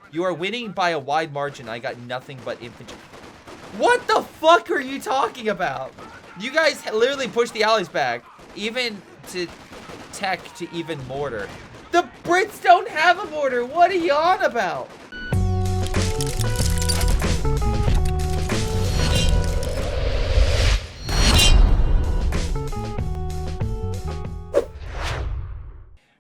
You are winning by a wide margin. I got nothing but infantry. What the fuck are you talking about? You guys literally pushed the allies back. Even to tech to even mortar. The Brits don't have a mortar. What are you on about?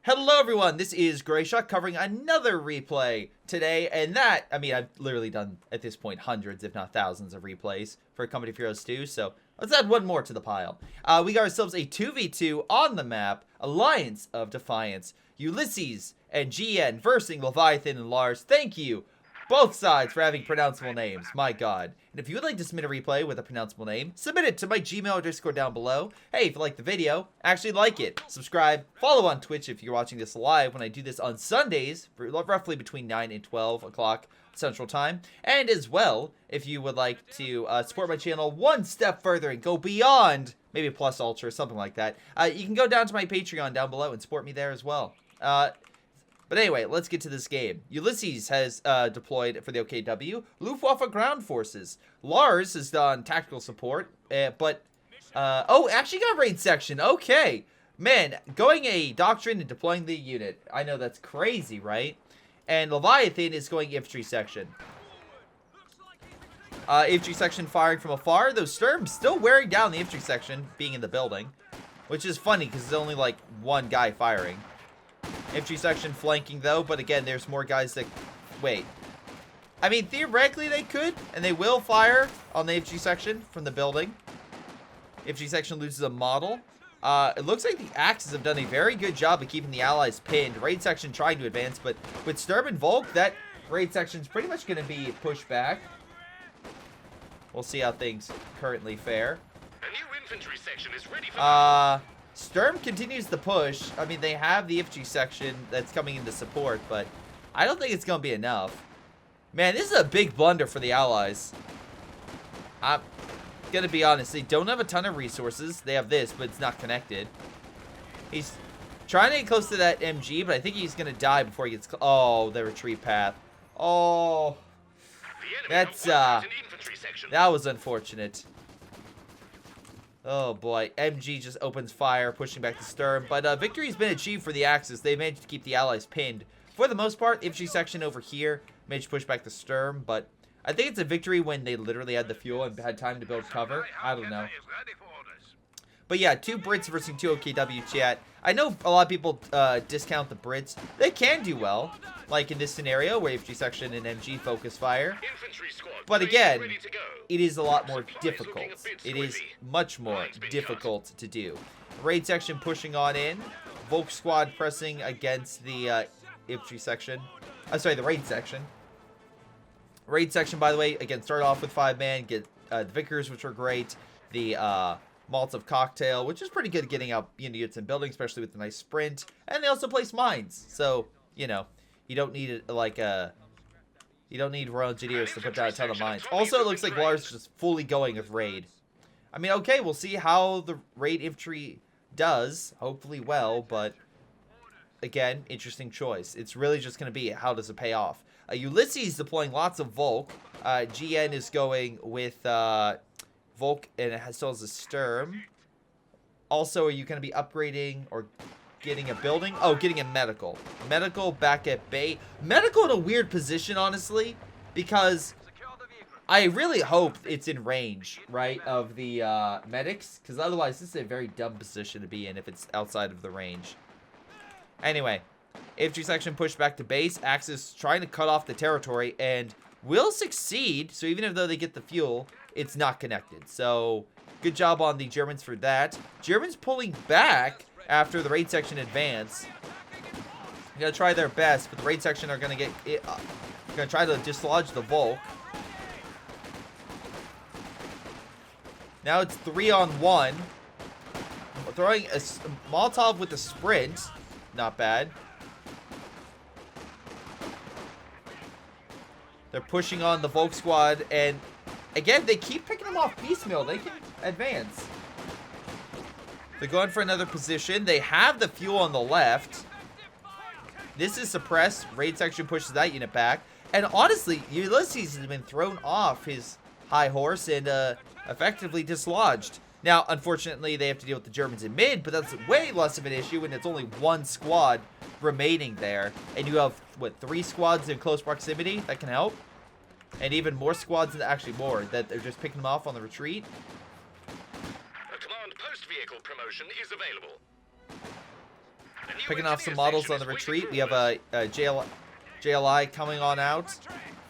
Hello everyone, this is Greyshot covering another replay today, and that, I mean, I've literally done, at this point, hundreds, if not thousands of replays for Company of Heroes 2, so let's add one more to the pile. We got ourselves a 2v2 on the map, Alliance of Defiance, Ulysses and GN versing Leviathan and Lars. Thank you, both sides, for having pronounceable names, my god. And if you would like to submit a replay with a pronounceable name, submit it to my Gmail or Discord down below. Hey, if you like the video, actually like it, subscribe, follow on Twitch if you're watching this live when I do this on Sundays, roughly between 9 and 12 o'clock Central Time. And as well, if you would like to support my channel one step further and go beyond, maybe plus ultra or something like that, you can go down to my Patreon down below and support me there as well. But anyway, let's get to this game. Ulysses has deployed for the OKW. Luftwaffe ground forces. Lars has done tactical support, oh, actually got raid section. Okay. Man, going a doctrine and deploying the unit. I know that's crazy, right? And Leviathan is going infantry section. Infantry section firing from afar. Though Sturm's still wearing down the infantry section, being in the building. Which is funny, because there's only like one guy firing. Infantry section flanking though, but again, there's more guys that... Wait. I mean, theoretically they could, and they will fire on the infantry section from the building. Infantry section loses a model. It looks like the Axes have done a very good job of keeping the allies pinned. Raid section trying to advance, but with Sturm and Volk, that raid section's pretty much going to be pushed back. We'll see how things currently fare. A new infantry section is ready for Sturm continues the push. I mean, they have the infantry section that's coming into support, but I don't think it's going to be enough. Man, this is a big blunder for the allies. I'm going to be honest. They don't have a ton of resources. They have this, but it's not connected. He's trying to get close to that MG, but I think he's going to die before he gets... Oh, the retreat path. Oh. That's, that was unfortunate. Oh boy, MG just opens fire, pushing back the Sturm. But victory's been achieved for the Axis. They managed to keep the allies pinned. For the most part, infantry section over here managed to push back the Sturm. But I think it's a victory when they literally had the fuel and had time to build cover. I don't know. But yeah, 2 Brits versus 2 OKW chat. I know a lot of people discount the Brits. They can do well, like in this scenario where infantry section and MG focus fire. But again, it is a lot more difficult. It is much more difficult to do. Raid section pushing on in. Volk squad pressing against the infantry section. I'm sorry, the raid section. Raid section, by the way, again, start off with 5-man. Get the Vickers, which are great. The Molotov cocktail, which is pretty good at getting out units and buildings, especially with a nice sprint. And they also place mines. So, you know, you don't need it like a... You don't need Royal Engineers to put down a ton of mines. Also, it looks like Lars is just fully going with raid. I mean, okay, we'll see how the raid infantry does. Hopefully well, but again, interesting choice. It's really just going to be how does it pay off. Ulysses deploying lots of Volk. GN is going with Volk, and it still has a Sturm. Also, are you going to be upgrading or getting a building? Oh, getting a medical. Medical back at bay. Medical in a weird position, honestly, because I really hope it's in range, right, of the medics, because otherwise this is a very dumb position to be in if it's outside of the range. Anyway, infantry section pushed back to base. Axis trying to cut off the territory and will succeed. So even though they get the fuel, it's not connected. So good job on the Germans for that. Germans pulling back after the raid section advance. They're going to try their best, but the raid section are going to get it, going to try to dislodge the Volk. Now it's 3-on-1. Throwing a Molotov with a sprint. Not bad. They're pushing on the Volk squad, and again, they keep picking them off piecemeal. They can advance. They're going for another position. They have the fuel on the left. This is suppressed. Raid section pushes that unit back. And honestly, Ulysses has been thrown off his high horse and effectively dislodged. Now, unfortunately, they have to deal with the Germans in mid, but that's way less of an issue when it's only one squad remaining there. And you have, what, 3 squads in close proximity that can help? And even more squads, actually more, that they're just picking them off on the retreat. A command post vehicle promotion is available. Picking off some models on the retreat. We have a JLI coming on out.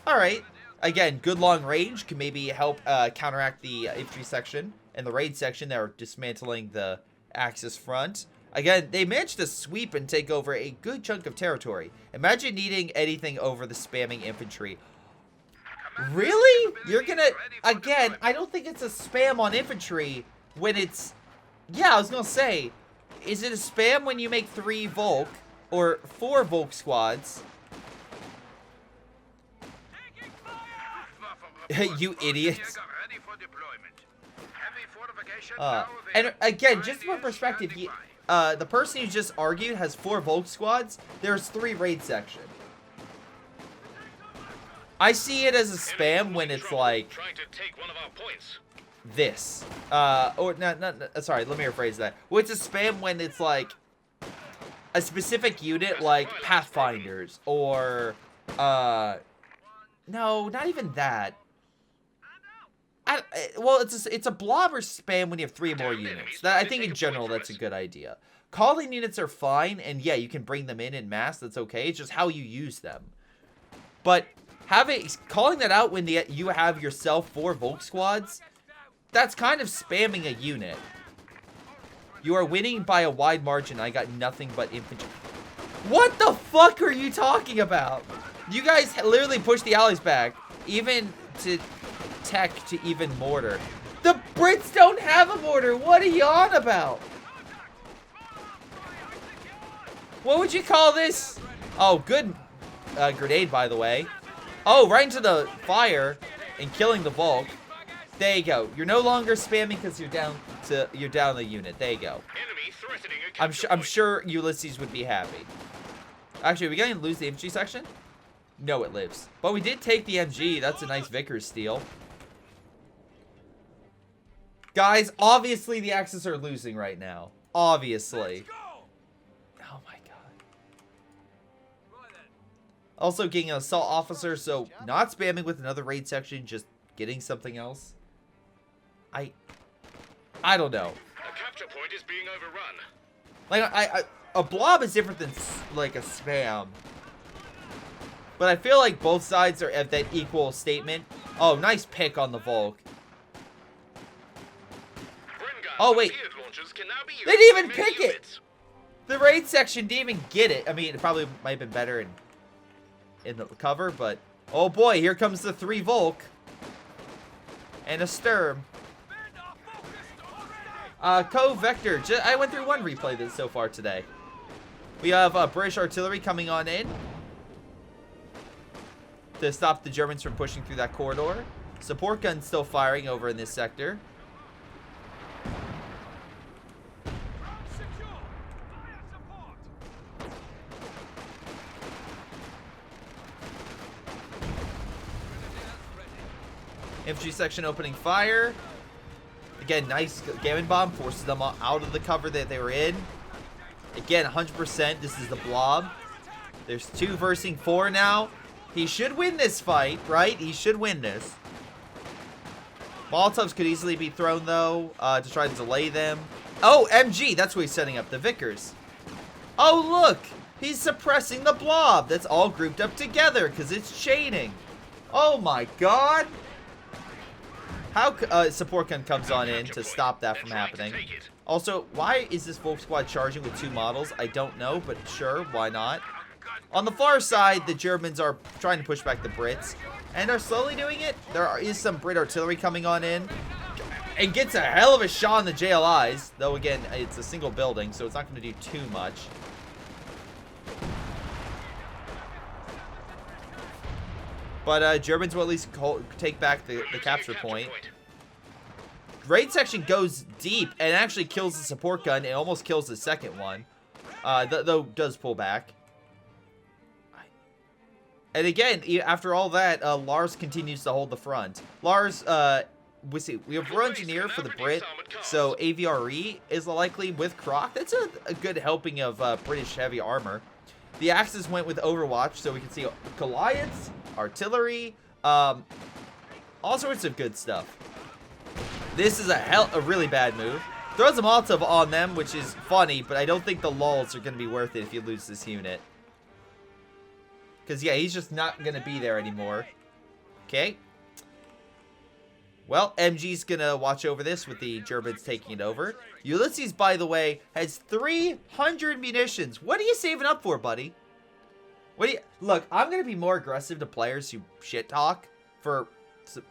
Alright. Again, good long range can maybe help counteract the infantry section and the raid section that are dismantling the Axis front. Again, they managed to sweep and take over a good chunk of territory. Imagine needing anything over the spamming infantry. Really? You're gonna... Again, I don't think it's a spam on infantry when it's... Yeah, I was gonna say... Is it a spam when you make 3 Volk or 4 Volk squads? You idiots. And again, just for perspective, the person who just argued has 4 Volk squads. There's 3 raid section. I see it as a spam when it's like this. Or not, sorry, let me rephrase that. Well, it's a spam when it's like a specific unit like Pathfinders or no, not even that. Well, it's a blob or spam when you have 3 more units. I think in general that's a good idea. Calling units are fine, and yeah, you can bring them in mass. That's okay. It's just how you use them. But calling that out when you have yourself 4 Volk squads, that's kind of spamming a unit. You are winning by a wide margin. I got nothing but infantry. What the fuck are you talking about? You guys literally pushed the allies back, even to tech to even mortar. The Brits don't have a mortar. What are you on about? What would you call this? Oh, good grenade, by the way. Oh, right into the fire and killing the Volk. There you go. You're no longer spamming because you're down the unit. There you go. I'm sure Ulysses would be happy. Actually, are we going to lose the infantry section? No, it lives. But we did take the MG. That's a nice Vickers steal. Guys, obviously the Axis are losing right now. Obviously. Oh my god. Also getting an assault officer, so not spamming with another raid section, just getting something else. I don't know. A capture point is being overrun. Like a blob is different than like a spam. But I feel like both sides are at that equal statement. Oh, nice pick on the Volk. Oh wait, they didn't even pick it. The raid section didn't even get it. I mean, it probably might have been better in the cover, but oh boy, here comes the 3 Volk and a Sturm. Co-Vector. I went through 1 replay this so far today. We have British artillery coming on in to stop the Germans from pushing through that corridor. Support guns still firing over in this sector. Infantry section opening fire. Again, nice Gammon bomb forces them out of the cover that they were in. Again, 100%. This is the blob. There's 2 versus 4 now. He should win this fight, right? He should win this. Molotovs could easily be thrown, though, to try to delay them. Oh, MG. That's what he's setting up. The Vickers. Oh, look. He's suppressing the blob. That's all grouped up together because it's chaining. Oh, my God. How support gun comes on in to stop that from happening. Also, why is this Volk squad charging with 2 models? I don't know, but sure, why not? On the far side, the Germans are trying to push back the Brits and are slowly doing it. There is some Brit artillery coming on in. It gets a hell of a shot on the JLIs, though again, it's a single building, so it's not going to do too much. But Germans will at least take back the capture point. Raid section goes deep and actually kills the support gun. It almost kills the second one. Though does pull back. And again, after all that, Lars continues to hold the front. Lars, we have Raw Engineer for the Brit, so AVRE is likely with Croc. That's a good helping of British heavy armor. The Axis went with Overwatch, so we can see Goliaths, artillery, all sorts of good stuff. This is a really bad move. Throws a Molotov on them, which is funny, but I don't think the lulls are going to be worth it if you lose this unit. Because, yeah, he's just not going to be there anymore. Okay. Well, MG's going to watch over this with the Germans taking it over. Ulysses, by the way, has 300 munitions. What are you saving up for, buddy? Look, I'm going to be more aggressive to players who shit talk for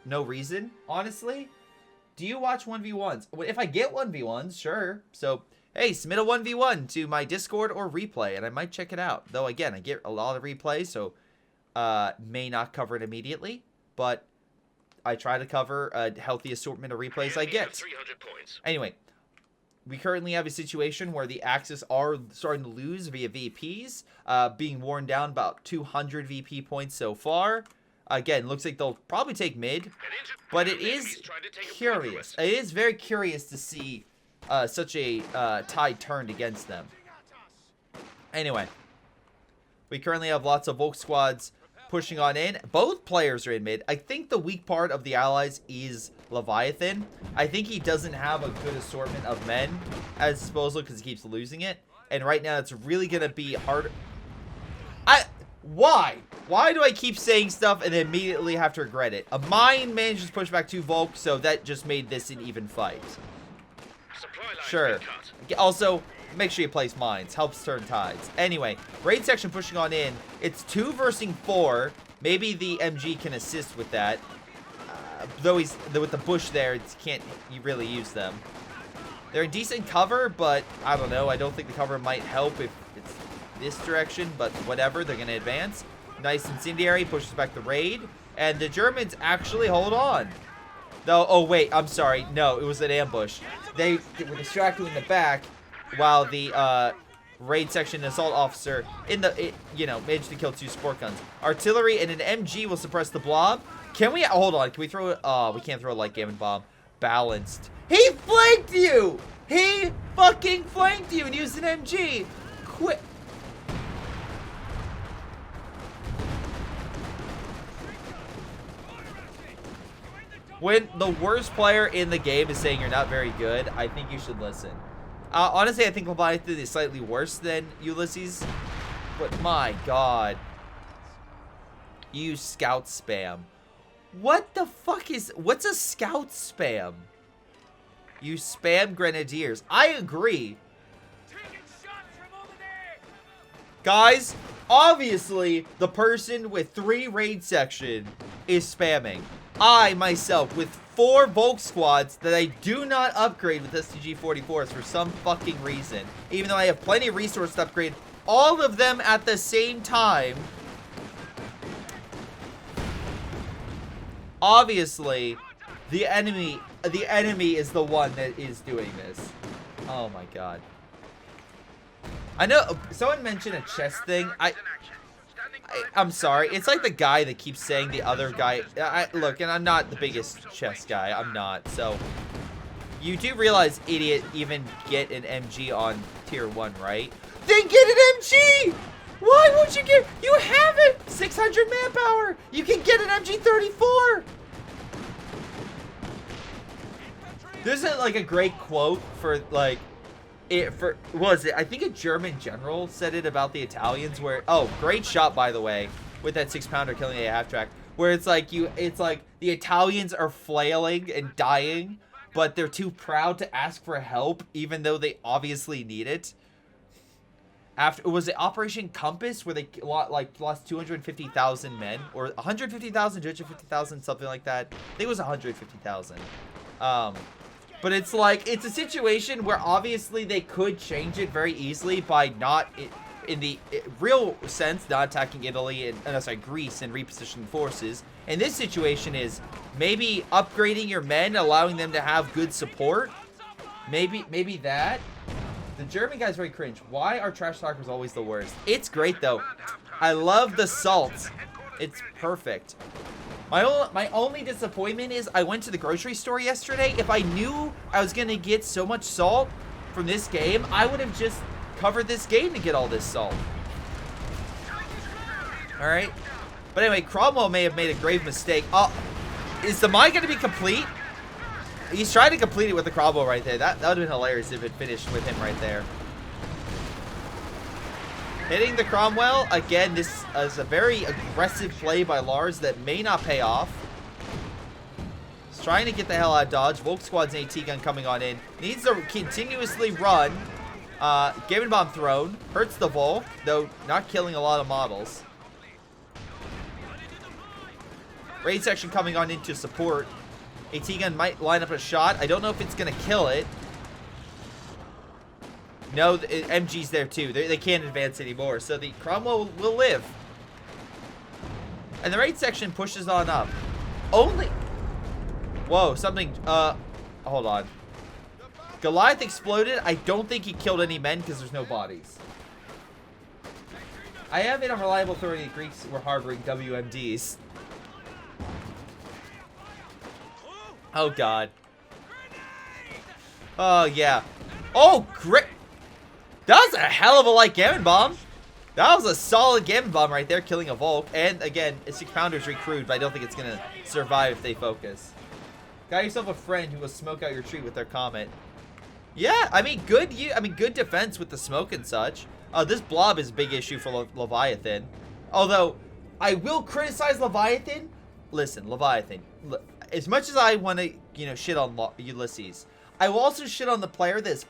no reason, honestly. Do you watch 1v1s? If I get 1v1s, sure. So, hey, submit a 1v1 to my Discord or replay, and I might check it out. Though, again, I get a lot of replays, so may not cover it immediately. But I try to cover a healthy assortment of replays I get. Anyway, we currently have a situation where the Axis are starting to lose via VPs, being worn down about 200 VP points so far. Again, looks like they'll probably take mid, but it is curious. It is very curious to see such a tide turned against them. Anyway, we currently have lots of Volk squads pushing on in. Both players are in mid. I think the weak part of the Allies is Leviathan. I think he doesn't have a good assortment of men at his disposal because he keeps losing it. And right now, it's really going to be hard. Why? Why do I keep saying stuff and then immediately have to regret it? A mine manages to push back 2 Volk, so that just made this an even fight. Sure. Also, make sure you place mines. Helps turn tides. Anyway, raid section pushing on in. It's 2 versus 4. Maybe the MG can assist with that. Though he's with the bush there, you really use them. They're in decent cover, but I don't know. I don't think the cover might help if it's this direction, but whatever. They're going to advance. Nice incendiary pushes back the raid, and the Germans actually hold on. Though, oh wait, I'm sorry. No, it was an ambush. They were distracted in the back, while the raid section assault officer managed to kill 2 sport guns. Artillery and an MG will suppress the blob. Can we hold on? Can we throw it? Oh, we can't throw a light gammon bomb. Balanced. He flanked you. He fucking flanked you and used an MG. Quit. When the worst player in the game is saying you're not very good, I think you should listen. Honestly, I think Leviathan is slightly worse than Ulysses. But my god. You use scout spam. What the fuck what's a scout spam? You spam grenadiers. I agree. Guys, obviously, the person with 3 raid section is spamming. I, myself, with 4 Volk squads that I do not upgrade with STG-44s for some fucking reason, even though I have plenty of resources to upgrade all of them at the same time. Obviously, the enemy is the one that is doing this. Oh my god. I know someone mentioned a chess thing. I'm sorry. It's like the guy that keeps saying the other guy. Look, and I'm not the biggest chess guy. I'm not. So, you do realize, idiot, even get an MG on tier 1, right? Then get an MG! Why won't you get... You have it! 600 manpower! You can get an MG-34! There's like a great quote for, like... what was it? I think a German general said it about the Italians where... Oh, great shot, by the way, with that 6-pounder killing a half-track. Where it's like the Italians are flailing and dying, but they're too proud to ask for help, even though they obviously need it. Was it Operation Compass where they lost 250,000 men? Or 150,000, 250,000, something like that? I think it was 150,000. But it's like, it's a situation where obviously they could change it very easily by not, in the real sense, not attacking Italy and, Greece and repositioning forces. And this situation is maybe upgrading your men, allowing them to have good support. Maybe that. The German guy's very cringe. Why are trash talkers always the worst? It's great though. I love the salt. It's perfect. My only disappointment is I went to the grocery store yesterday. If I knew I was going to get so much salt from this game, I would have just covered this game to get all this salt. Alright. But anyway, Cromwell may have made a grave mistake. Is the mine going to be complete? He's trying to complete it with the Cromwell right there. That would have been hilarious if it finished with him right there. Hitting the Cromwell. Again, this is a very aggressive play by Lars that may not pay off. He's trying to get the hell out of dodge. Volk Squad's AT gun coming on in. Needs to continuously run. Gaming Bomb thrown. Hurts the Volk, though not killing a lot of models. Raid section coming on in to support. AT gun might line up a shot. I don't know if it's going to kill it. No, MG's there too. They can't advance anymore. So the Cromwell will live. And the raid section pushes on up. Only... Whoa, something... Hold on. Goliath exploded. I don't think he killed any men because there's no bodies. I have an unreliable authority the Greeks were harboring WMDs. Oh, God. Oh, yeah. Oh, great. That was a hell of a light Gammon Bomb. That was a solid Gammon Bomb right there, killing a Volk. And, again, a 6-pounder's recruit, but I don't think it's going to survive if they focus. Got yourself a friend who will smoke out your tree with their comment. Yeah, I mean, good defense with the smoke and such. This blob is a big issue for Leviathan. Although, I will criticize Leviathan. Listen, Leviathan. As much as I want to, shit on Ulysses, I will also shit on the player that's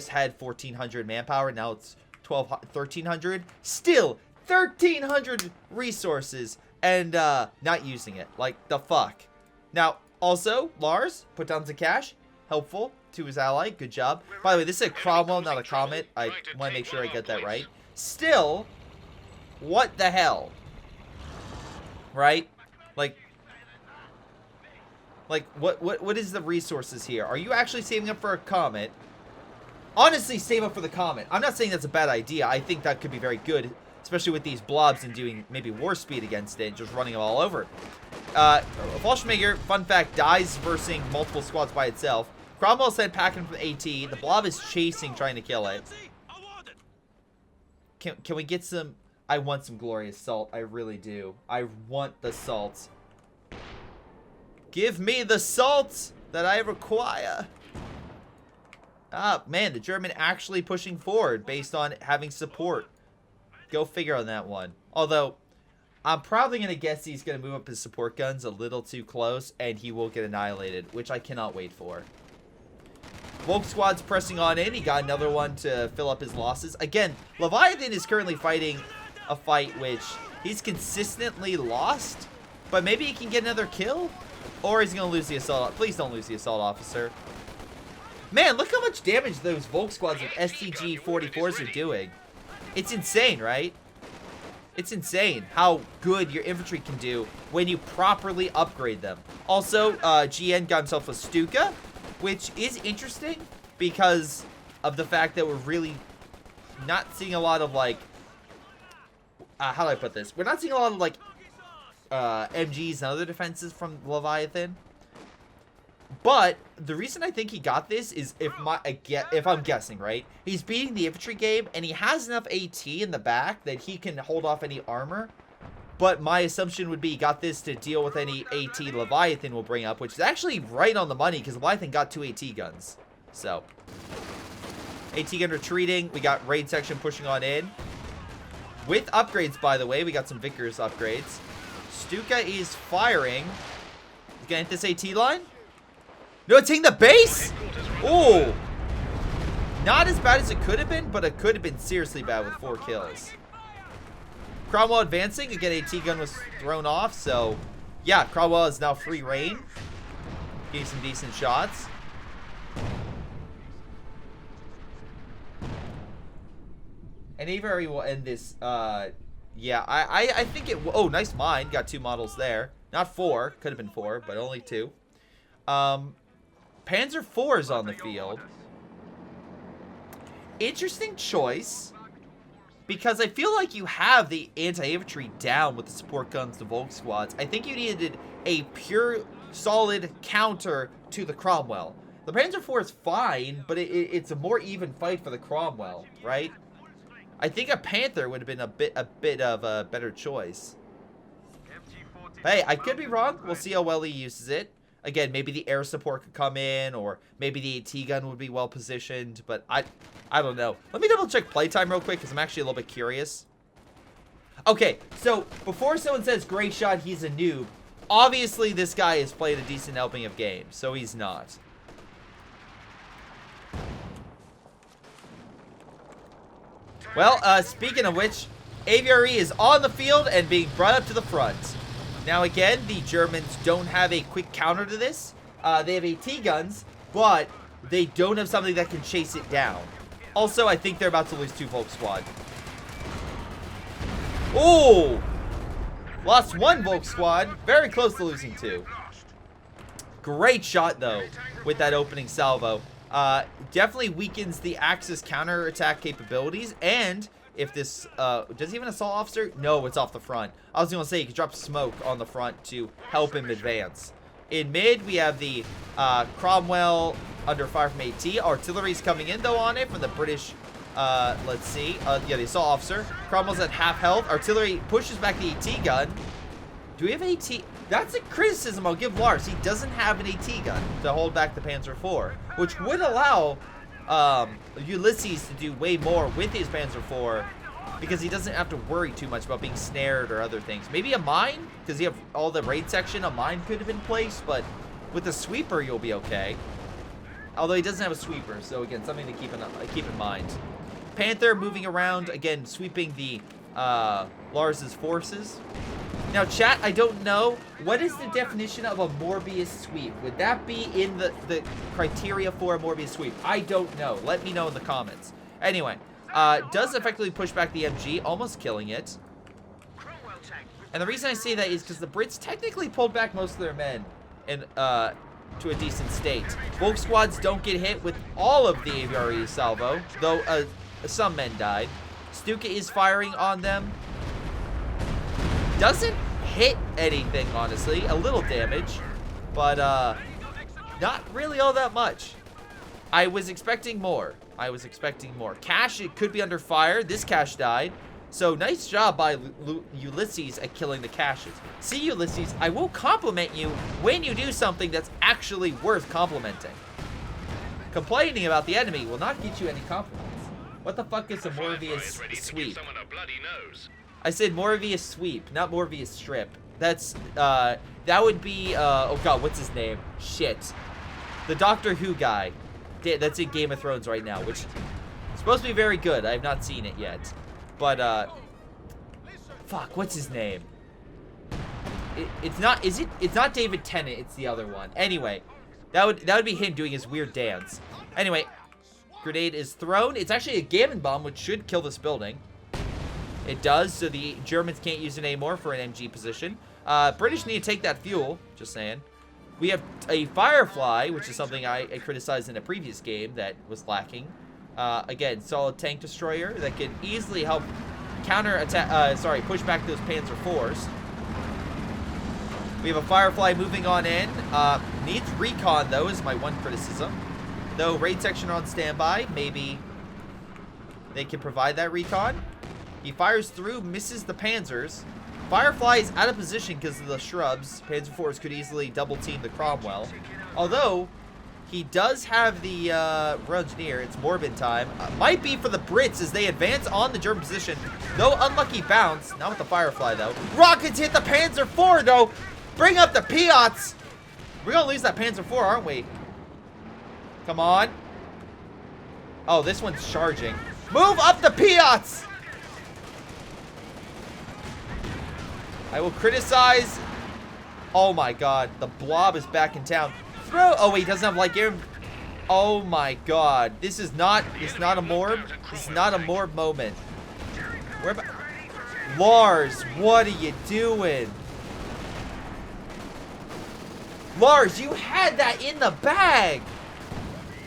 had 1,400 manpower. Now it's 1,300. Still, 1,300 resources and not using it. Like, the fuck. Now, also, Lars put down some cash. Helpful to his ally. Good job. By the way, this is a Cromwell, not a Comet. I want to make sure I get that right. Still, what the hell? Right? Like, what is the resources here? Are you actually saving up for a Comet? Honestly, save up for the Comet. I'm not saying that's a bad idea. I think that could be very good, especially with these blobs and doing maybe war speed against it, just running them all over. Fallschmager, fun fact, dies versus multiple squads by itself. Cromwell sent packing from AT. The blob is chasing, trying to kill it. Can we get some... I want some glorious salt. I really do. I want the salt. Give me the salt that I require. Ah, man, the German actually pushing forward based on having support. Go figure on that one. Although, I'm probably going to guess he's going to move up his support guns a little too close, and he will get annihilated, which I cannot wait for. Volk Squad's pressing on in. He got another one to fill up his losses. Again, Leviathan is currently fighting a fight which he's consistently lost, but maybe he can get another kill? Or he's going to lose the assault. Please don't lose the assault officer. Man, look how much damage those Volk Squads with STG-44s are doing. It's insane, right? It's insane how good your infantry can do when you properly upgrade them. Also, GN got himself a Stuka, which is interesting because of the fact that we're really not seeing a lot of, like... how do I put this? We're not seeing a lot of, like... MGs and other defenses from Leviathan. But the reason I think he got this is if I'm guessing, right? He's beating the infantry game and he has enough AT in the back that he can hold off any armor. But my assumption would be he got this to deal with any AT Leviathan will bring up, which is actually right on the money because Leviathan got 2 AT guns. So, AT gun retreating. We got raid section pushing on in. With upgrades, by the way. We got some Vickers upgrades. Stuka is firing. He's gonna hit this AT line. No, it's hitting the base? Oh. Not as bad as it could have been, but it could have been seriously bad with 4 kills. Cromwell advancing. Again, AT gun was thrown off, so yeah, Cromwell is now free reign. Getting some decent shots. And Avery will end this, yeah, I think it... Oh, nice mine. Got 2 models there. Not 4. Could have been 4, but only 2. Panzer IV is on the field. Interesting choice. because I feel like you have the anti-infantry down with the support guns, the Volk squads. I think you needed a pure, solid counter to the Cromwell. The Panzer IV is fine, but it's a more even fight for the Cromwell, right? I think a Panther would have been a bit of a better choice. Hey, I could be wrong. We'll see how well he uses it. Again, maybe the air support could come in, or maybe the AT gun would be well positioned, but I don't know. Let me double check playtime real quick, because I'm actually a little bit curious. Okay, so before someone says Greyshot, he's a noob, obviously this guy has played a decent helping of games, so he's not. Well, speaking of which, Aphyria is on the field and being brought up to the front. Now again, the Germans don't have a quick counter to this. They have AT guns, but they don't have something that can chase it down. Also, I think they're about to lose 2 Volk squad. Oh! Lost 1 Volk squad. Very close to losing 2. Great shot, though, with that opening salvo. Definitely weakens the Axis counter-attack capabilities, and if this, does he have an assault officer? No, it's off the front. I was gonna say, he could drop smoke on the front to help him advance. In mid, we have the, Cromwell under fire from AT. Artillery's coming in, though, on it from the British, let's see. Yeah, the assault officer. Cromwell's at half health. Artillery pushes back the AT gun. Do we have AT? That's a criticism I'll give Lars. He doesn't have an AT gun to hold back the Panzer IV, which would allow Ulysses to do way more with his Panzer IV, because he doesn't have to worry too much about being snared or other things. Maybe a mine, because you have all the raid section, a mine could have been placed, but with the sweeper you'll be okay. Although he doesn't have a sweeper, so again, something to keep in mind. Panther moving around, again, sweeping the Lars's forces. Now, chat, I don't know. What is the definition of a Morbius sweep? Would that be in the criteria for a Morbius sweep? I don't know. Let me know in the comments. Anyway, does effectively push back the MG, almost killing it. And the reason I say that is because the Brits technically pulled back most of their men in, to a decent state. Volk squads don't get hit with all of the Aphyria salvo, though some men died. Stuka is firing on them. Doesn't hit anything, honestly. A little damage, but not really all that much. I was expecting more. Cash, it could be under fire. This cache died. So nice job by Ulysses at killing the caches. See, Ulysses, I will compliment you when you do something that's actually worth complimenting. Complaining about the enemy will not get you any compliments. What the fuck is a Morbius sweep? I said Morbius sweep, not Morbius strip. That's, that would be, oh god, what's his name? Shit. The Doctor Who guy. That's in Game of Thrones right now, which is supposed to be very good. I have not seen it yet. But, fuck, what's his name? It's not David Tennant, it's the other one. Anyway, that would be him doing his weird dance. Anyway, grenade is thrown. It's actually a Gammon bomb, which should kill this building. It does, so the Germans can't use it anymore for an MG position. British need to take that fuel, just saying. We have a Firefly, which is something I criticized in a previous game that was lacking. Again, solid tank destroyer that can easily help push back those Panzer IVs. We have a Firefly moving on in. Needs recon, though, is my one criticism. Though raid section on standby, maybe they can provide that recon. He fires through, misses the Panzers. Firefly is out of position because of the shrubs. Panzer IVs could easily double team the Cromwell. Although, he does have the engineer. It's Morbid time. Might be for the Brits as they advance on the German position. Though unlucky bounce. Not with the Firefly, though. Rockets hit the Panzer IV, though. Bring up the Piats. We're going to lose that Panzer IV, aren't we? Come on. Oh, this one's charging. Move up the Piats. I will criticize. Oh my god, the blob is back in town. Throw. Oh wait, he doesn't have light gear. Oh my god, this is not. It's not a morb. This is not a morb moment. Where about Lars? What are you doing, Lars? You had that in the bag,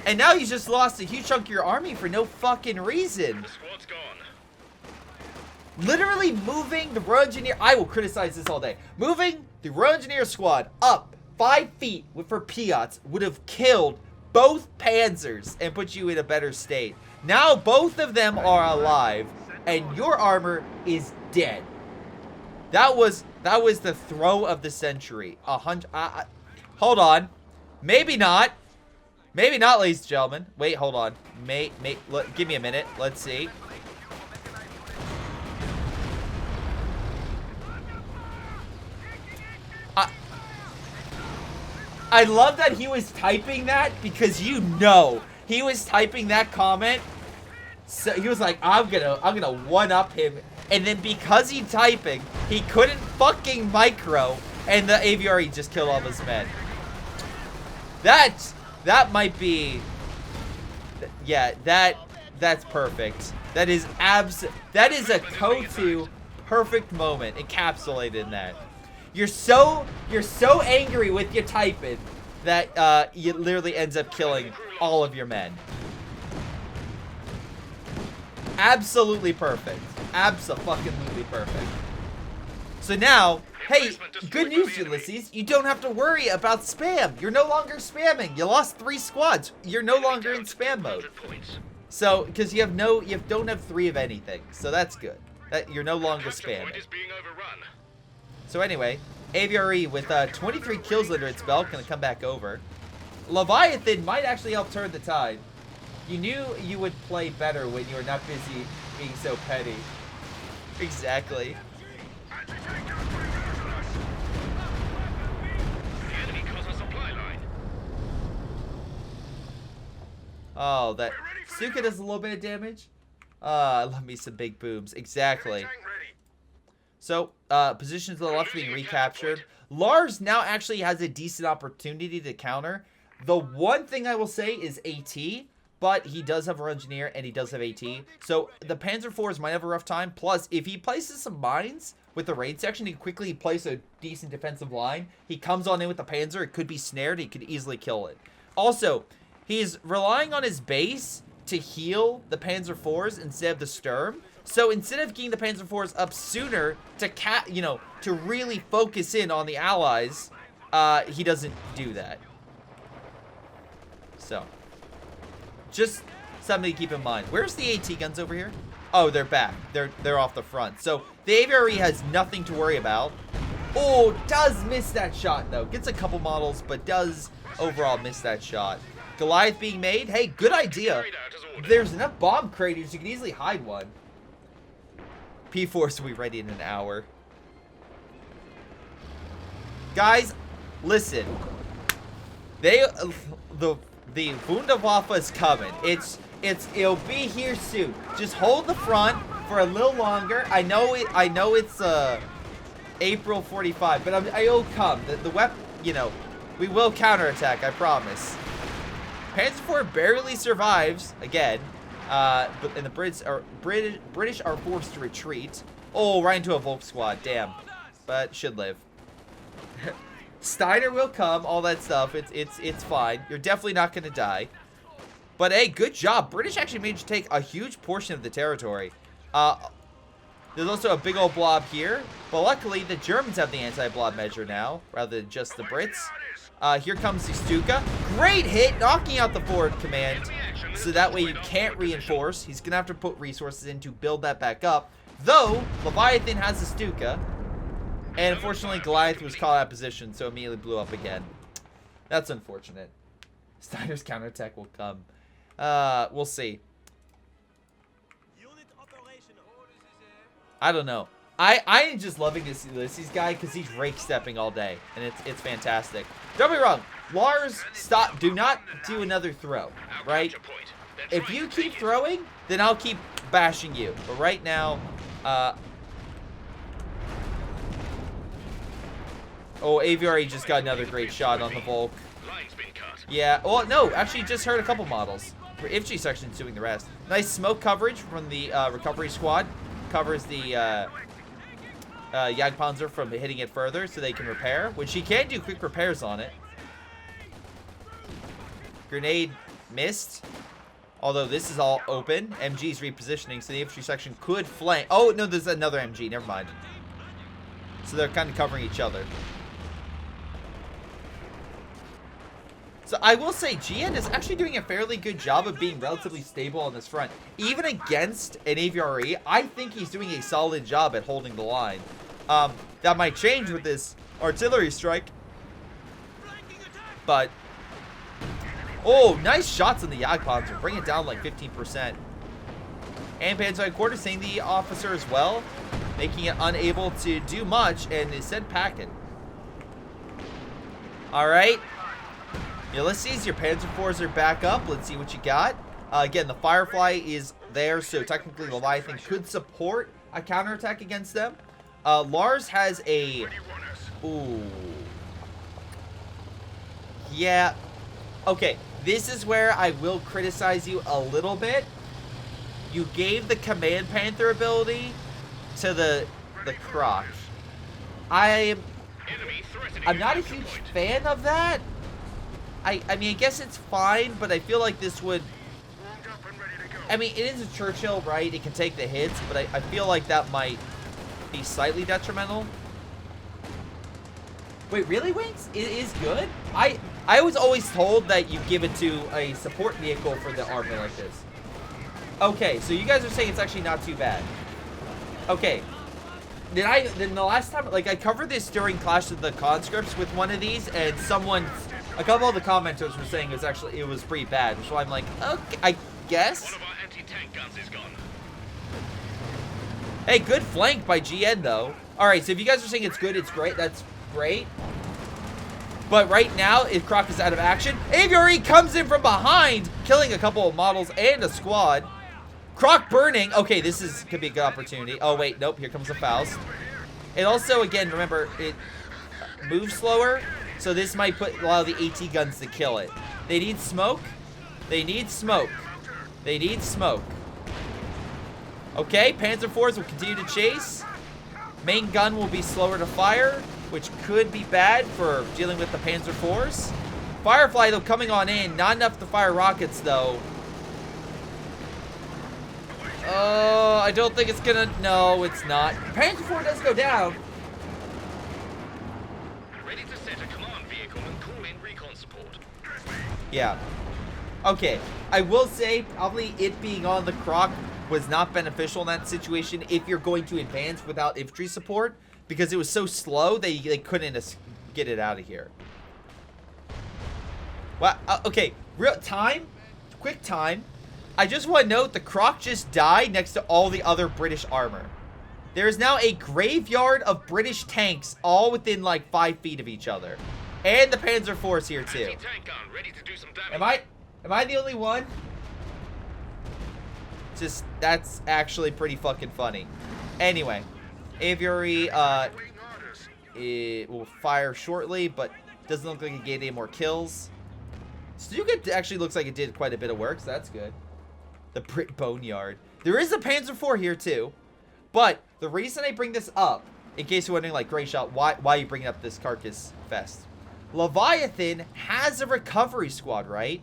and now you just lost a huge chunk of your army for no fucking reason. The squad's gone. Literally moving the Royal Engineer, I will criticize this all day. Moving the Royal Engineer squad up 5 feet for Piats would have killed both Panzers and put you in a better state. Now both of them are alive, and your armor is dead. That was the throw of the century. Hold on. Maybe not. Maybe not, ladies and gentlemen. Wait, hold on. Give me a minute. Let's see. I love that he was typing that because he was typing that comment. So he was like, I'm gonna one-up him. And then because he typing, he couldn't fucking micro, and the Aphyria just killed all his men. That might be, yeah, that's perfect. That is a CoH2 perfect moment encapsulated in that. You're so angry with your typing that it literally ends up killing all of your men. Absolutely perfect. Abso-fucking-lutely perfect. So now, hey, good news, Ulysses. You don't have to worry about spam. You're no longer spamming. You lost 3 squads. You're no longer in spam mode. So, because you don't have 3 of anything. So that's good. You're no longer spamming. So anyway, Aphyria with 23 kills under its belt, gonna come back over. Leviathan might actually help turn the tide. You knew you would play better when you were not busy being so petty. Exactly. Oh, that Suka does a little bit of damage. I love me some big booms. Exactly. So, positions to the left being recaptured. Lars now actually has a decent opportunity to counter. The one thing I will say is AT, but he does have a engineer and he does have AT. So, the Panzer IVs might have a rough time. Plus, if he places some mines with the raid section, he can quickly place a decent defensive line. He comes on in with the Panzer. It could be snared. He could easily kill it. Also, he's relying on his base to heal the Panzer IVs instead of the Sturm. So instead of getting the Panzer IVs up sooner to really focus in on the allies, he doesn't do that. So, just something to keep in mind. Where's the AT guns over here? Oh, they're back. They're off the front. So the Aphyria has nothing to worry about. Oh, does miss that shot though. Gets a couple models, but does overall miss that shot. Goliath being made. Hey, good idea. There's enough bomb craters, you can easily hide one. P4s will be ready in an hour. Guys, listen. The Wunderwaffe is coming. It'll be here soon. Just hold the front for a little longer. I know it's April 45, but it'll come. The weapon, we will counterattack, I promise. Panzer IV barely survives again, and the British are forced to retreat. Oh, right into a Volk squad, damn. But should live. Steiner will come, all that stuff. It's fine. You're definitely not gonna die. But hey, good job. British actually managed to take a huge portion of the territory. There's also a big old blob here, but luckily the Germans have the anti-blob measure now, rather than just the Brits. Here comes the Stuka. Great hit, knocking out the forward command, so that way you can't reinforce. He's gonna have to put resources in to build that back up. Though, Leviathan has the Stuka, and unfortunately Goliath was caught out of position, so immediately blew up again. That's unfortunate. Steiner's counterattack will come. We'll see. I don't know. I am just loving this Ulysses guy because he's rake stepping all day, and it's fantastic. Don't be wrong, Lars, stop. Do not do another throw, right? If you keep throwing, then I'll keep bashing you. But right now, oh, Aphyria just got another great shot on the Volk. Yeah. Well, no, actually, just heard a couple models. For infantry section's doing the rest. Nice smoke coverage from the recovery squad. Covers the Jagdpanzer from hitting it further so they can repair, which he can do quick repairs on it. Grenade missed. Although this is all open. MG's repositioning, so the infantry section could flank. Oh, no, there's another MG. Never mind. So they're kind of covering each other. So I will say GN is actually doing a fairly good job of being relatively stable on this front. Even against an AVRE, I think he's doing a solid job at holding the line. That might change with this artillery strike. But, oh, nice shots on the Jagdpanzer. Bring it down like 15%. And Panzer Quarter saying the officer as well, making it unable to do much and is sent packing. All right. Ulysses, your Panzer IVs are back up. Let's see what you got. Again, the Firefly is there, so technically Leviathan could support a counterattack against them. Lars has a... Ooh. Yeah. Okay, this is where I will criticize you a little bit. You gave the Command Panther ability to the Crotch. I'm not a huge fan of that. I mean, I guess it's fine, but I feel like this would... I mean, it is a Churchill, right? It can take the hits, but I feel like that might be slightly detrimental. Wait, really, Wings? It is good? I was always told that you give it to a support vehicle for the army like this. Okay, so you guys are saying it's actually not too bad. Okay. Then the last time, like, I covered this during Clash of the Conscripts with one of these, and a couple of the commenters were saying it was pretty bad. So I'm like, okay, I guess. One of our anti-tank guns is gone. Hey, good flank by GN though. All right, so if you guys are saying it's good, it's great. That's great. But right now, if Croc is out of action, AVRE comes in from behind, killing a couple of models and a squad. Croc burning. Okay, could be a good opportunity. Oh wait, nope. Here comes the Faust. And also, again, remember it moves slower. So this might put a lot of the AT guns to kill it. They need smoke. They need smoke. They need smoke. Okay, Panzer IVs will continue to chase. Main gun will be slower to fire, which could be bad for dealing with the Panzer IVs. Firefly, though, coming on in. Not enough to fire rockets, though. Oh, I don't think it's gonna... No, it's not. Panzer IV does go down. Yeah. Okay. I will say probably it being on the Croc was not beneficial in that situation if you're going to advance without infantry support, because it was so slow they couldn't get it out of here. Well, okay. Quick time. I just want to note the Croc just died next to all the other British armor. There is now a graveyard of British tanks all within like 5 feet of each other. And the Panzer IV's here too. Am I the only one? That's actually pretty fucking funny. Anyway, AVRE it will fire shortly, but doesn't look like it gained any more kills. Stuka actually looks like it did quite a bit of work, so that's good. The Brit Boneyard. There is a Panzer IV here too, but the reason I bring this up, in case you're wondering, like Greyshot, why are you bringing up this carcass fest? Leviathan has a recovery squad, right?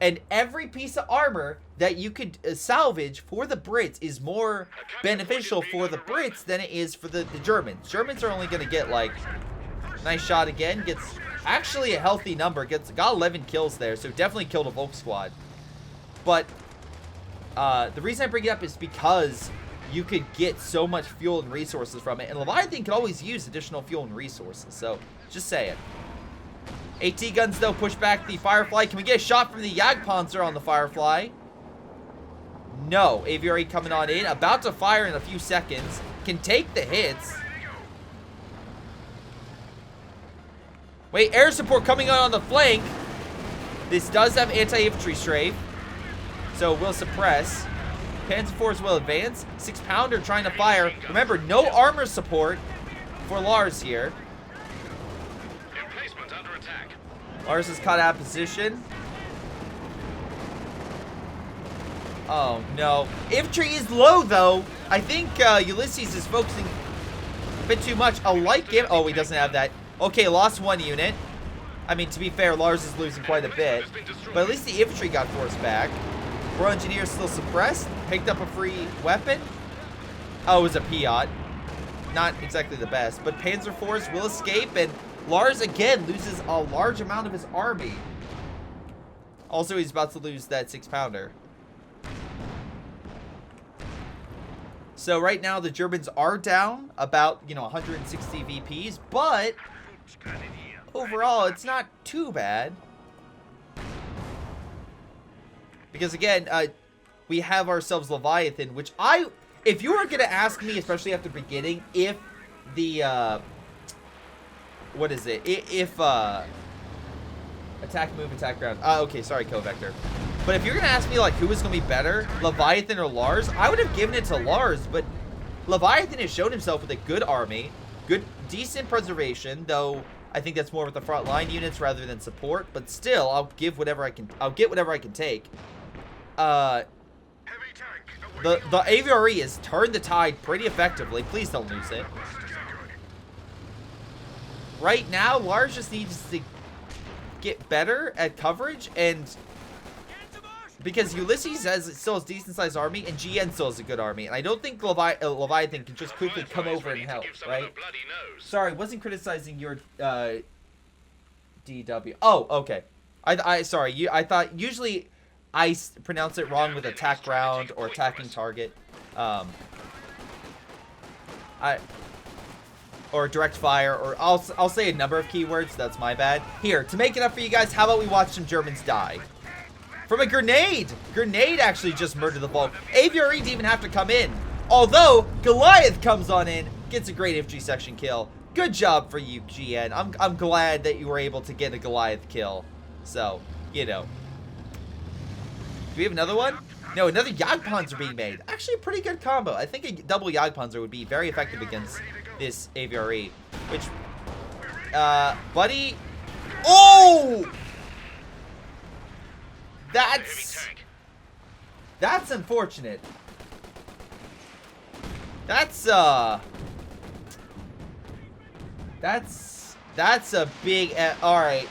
And every piece of armor that you could salvage for the Brits is more beneficial for the Brits than it is for the Germans. Germans are only going to get, like, nice shot again. Gets actually a healthy number. Got 11 kills there, so definitely killed a Volk squad. But the reason I bring it up is because you could get so much fuel and resources from it. And Leviathan can always use additional fuel and resources. So, just saying. AT guns, though, push back the Firefly. Can we get a shot from the Jagdpanzer on the Firefly? No. AVRE coming on in. About to fire in a few seconds. Can take the hits. Wait, air support coming on the flank. This does have anti-infantry strafe, so we'll suppress. Panzer IVs will advance. 6-pounder trying to fire. Remember, no armor support for Lars here. Lars is caught out of position. Oh, no. Infantry is low, though. I think Ulysses is focusing a bit too much. A light game. Oh, he doesn't have that. Okay, lost 1 unit. I mean, to be fair, Lars is losing quite a bit. But at least the infantry got forced back. Royal Engineer still suppressed. Picked up a free weapon. Oh, it was a Piat. Not exactly the best, but Panzer IVs will escape, and Lars again loses a large amount of his army. Also, he's about to lose that 6-pounder. So right now, the Germans are down about, 160 VPs, but overall, it's not too bad. Because again, we have ourselves Leviathan, which if you were going to ask me, especially after the beginning, if the, what is it? If, attack, move, attack, ground. Okay, sorry, Co-Vector. But if you're going to ask me, like, who was going to be better, Leviathan or Lars, I would have given it to Lars, but Leviathan has shown himself with a good army, decent preservation, though I think that's more with the front line units rather than support, but still, I'll get whatever I can take. The Aphyria has turned the tide pretty effectively. Please don't lose it. Right now, Lars just needs to get better at coverage, and because Ulysses still has a decent sized army, and GN still has a good army, and I don't think Leviathan can just quickly come over and help, right? Sorry, wasn't criticizing your DW. Oh, okay. Sorry. I thought usually I pronounce it wrong with attack ground or attacking target, or direct fire, or I'll say a number of keywords. That's my bad. Here, to make it up for you guys, how about we watch some Germans die from a grenade? Grenade actually just murdered the Volk. Aphyria didn't even have to come in. Although Goliath comes on in, gets a great infantry section kill. Good job for you, GN. I'm glad that you were able to get a Goliath kill. So, Do we have another one? No, another Jagdpanzer being made. Actually, a pretty good combo. I think a double Jagdpanzer would be very effective against this Aphyria. Which, buddy. Oh! That's unfortunate. That's a big, alright.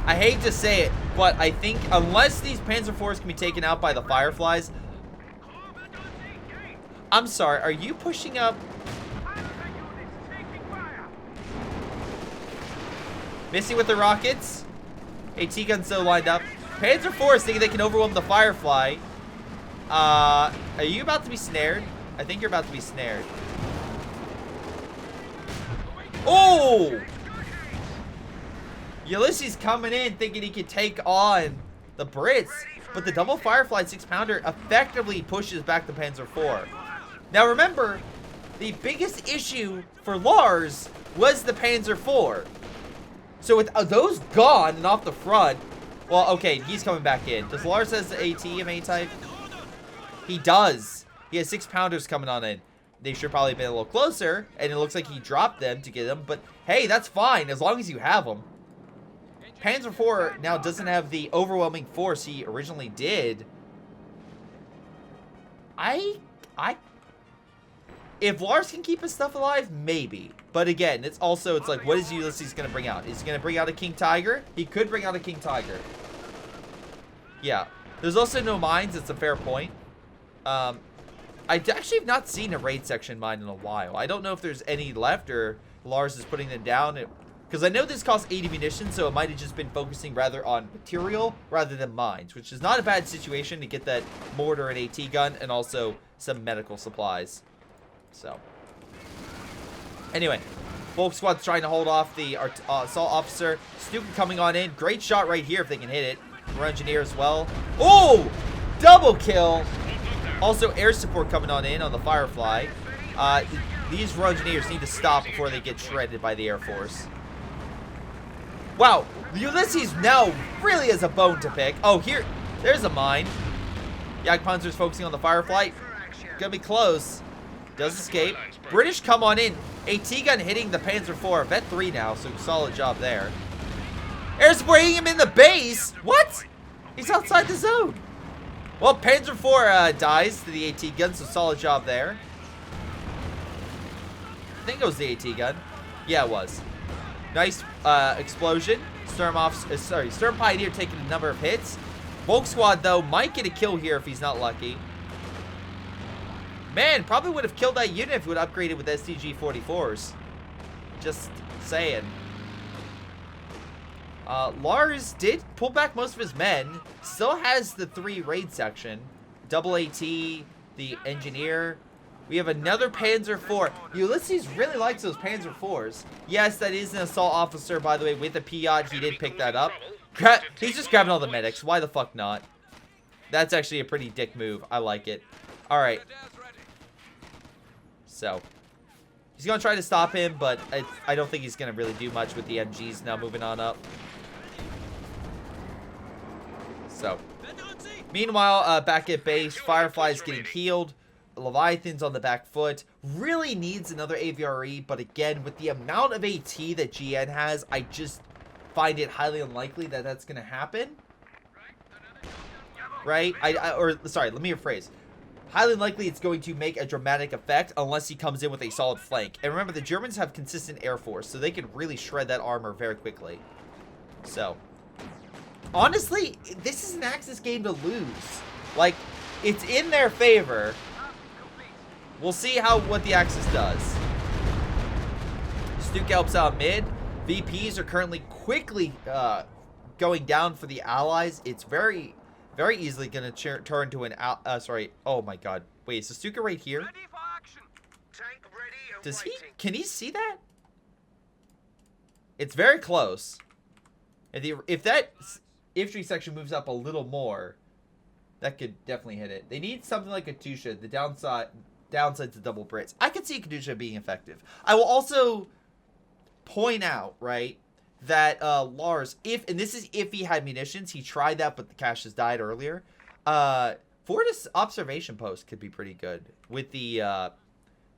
I hate to say it, but I think unless these Panzer IVs can be taken out by the Fireflies... I'm sorry, are you pushing up? Missing with the rockets. AT gun still lined up. Panzer IVs thinking they can overwhelm the Firefly. Are you about to be snared? I think you're about to be snared. Oh! Ulysses coming in thinking he could take on the Brits, but the double Firefly 6-pounder effectively pushes back the Panzer IV. Now remember, the biggest issue for Lars was the Panzer IV. So with those gone and off the front, well, okay, he's coming back in. Does Lars has the AT of any type? He does. He has 6-pounders coming on in. They should probably have been a little closer, and it looks like he dropped them to get them, but hey, that's fine as long as you have them. Panzer IV now doesn't have the overwhelming force he originally did. If Lars can keep his stuff alive, maybe. But again, it's like, what is Ulysses going to bring out? Is he going to bring out a King Tiger? He could bring out a King Tiger. Yeah. There's also no mines. It's a fair point. I actually have not seen a raid section mine in a while. I don't know if there's any left or Lars is putting them down. Because I know this costs 80 munitions, so it might have just been focusing rather on material rather than mines, which is not a bad situation to get that mortar and AT gun and also some medical supplies. So, anyway, Volk Squad's trying to hold off the assault officer. Stuka coming on in. Great shot right here if they can hit it. We're engineer as well. Oh! Double kill! Also, air support coming on in on the Firefly. These Royal Engineers need to stop before they get shredded by the Air Force. Wow, Ulysses now really has a bone to pick. Oh, there's a mine. Jagdpanzer's focusing on the Firefly. Gonna be close. Does escape. British come on in. AT gun hitting the Panzer IV. Vet 3 now, so solid job there. Air support hitting him in the base. What? He's outside the zone. Well, Panzer IV dies to the AT gun, so solid job there. I think it was the AT gun. Yeah, it was. Nice explosion. Sturm Pioneer taking a number of hits. Volk Squad, though, might get a kill here if he's not lucky. Man, probably would have killed that unit if he would have upgraded with STG-44s. Just saying. Lars did pull back most of his men. Still has the 3 raid section. Double AT, the engineer. We have another Panzer IV. Ulysses really likes those Panzer IVs. Yes, that is an assault officer, by the way, with a Piat. He did pick that up. He's just grabbing all the medics. Why the fuck not? That's actually a pretty dick move. I like it. All right. So, he's going to try to stop him, but I don't think he's going to really do much with the MGs now moving on up. So, meanwhile, back at base, Firefly's getting healed. Leviathan's on the back foot. Really needs another AVRE, but again, with the amount of AT that GN has, I just find it highly unlikely that that's going to happen. Right? Sorry, let me rephrase. Highly unlikely it's going to make a dramatic effect unless he comes in with a solid flank. And remember, the Germans have consistent air force, so they can really shred that armor very quickly. So, honestly, this is an Axis game to lose. Like, it's in their favor. We'll see what the Axis does. Stuke helps out mid. VPs are currently quickly going down for the Allies. It's very easily going to turn to an... sorry. Oh, my God. Wait, is the Stuka right here? Does he... Can he see that? It's very close. If that infantry section moves up a little more, that could definitely hit it. They need something like a Katusha. The downside's the double Brits. I could see Katusha being effective. I will also point out, right, that Lars, and this is if he had munitions, he tried that, but the cache has died earlier. Fortis observation post could be pretty good with the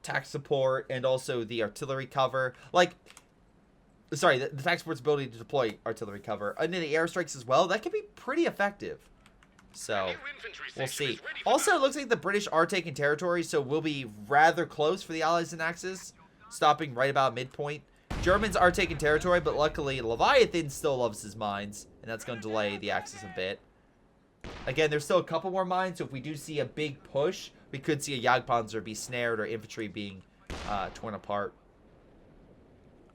tac support and also the artillery cover. Like, sorry, the tac support's ability to deploy artillery cover, and then the airstrikes as well. That could be pretty effective. So, we'll see. Also, it looks like the British are taking territory, so we'll be rather close for the Allies in Axis, stopping right about midpoint. Germans are taking territory, but luckily Leviathan still loves his mines, and that's going to delay the Axis a bit. Again, there's still a couple more mines, so if we do see a big push, we could see a Jagdpanzer be snared or infantry being torn apart.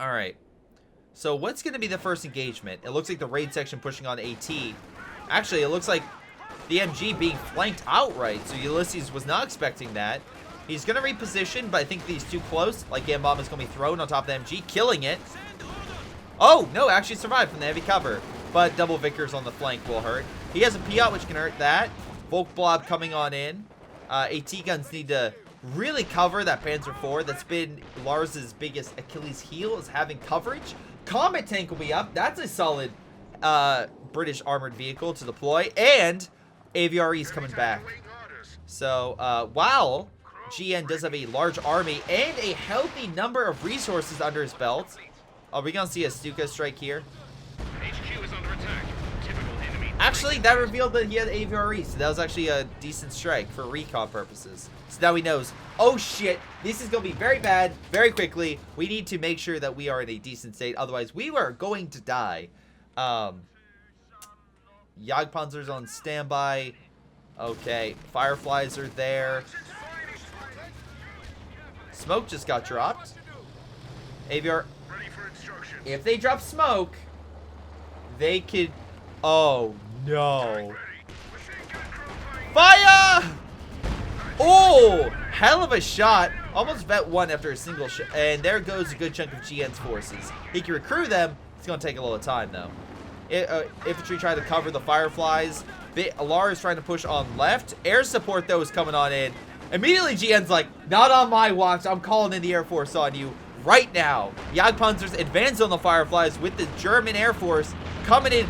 Alright. So, what's going to be the first engagement? It looks like the raid section pushing on AT. Actually, it looks like the MG being flanked outright, so Ulysses was not expecting that. He's going to reposition, but I think he's too close. Like, Gam Bomb is going to be thrown on top of the MG, killing it. Oh, no, actually survived from the heavy cover. But double Vickers on the flank will hurt. He has a Piat, which can hurt that. Volk Blob coming on in. AT guns need to really cover that Panzer IV. That's been Lars's biggest Achilles heel, is having coverage. Comet Tank will be up. That's a solid British armored vehicle to deploy. And AVRE's coming back. So, while GN does have a large army and a healthy number of resources under his belt. Are we going to see a Stuka strike here? HQ is under attack. Typical enemy. Actually, that revealed that he had AVRE, so that was actually a decent strike for recon purposes. So now he knows, oh shit, this is going to be very bad, very quickly. We need to make sure that we are in a decent state, otherwise we are going to die. Jagdpanzer's on standby. Okay, Fireflies are there. Smoke just got dropped. AVR. If they drop smoke, they could... Oh, no. Fire! Oh, hell of a shot. Almost vet one after a single shot. And there goes a good chunk of GN's forces. He can recruit them. It's going to take a little time, though. Infantry try to cover the Fireflies. Alar is trying to push on left. Air support, though, is coming on in. Immediately, GN's like, not on my watch. I'm calling in the Air Force on you right now. Jagdpanzers advance on the Fireflies with the German Air Force coming in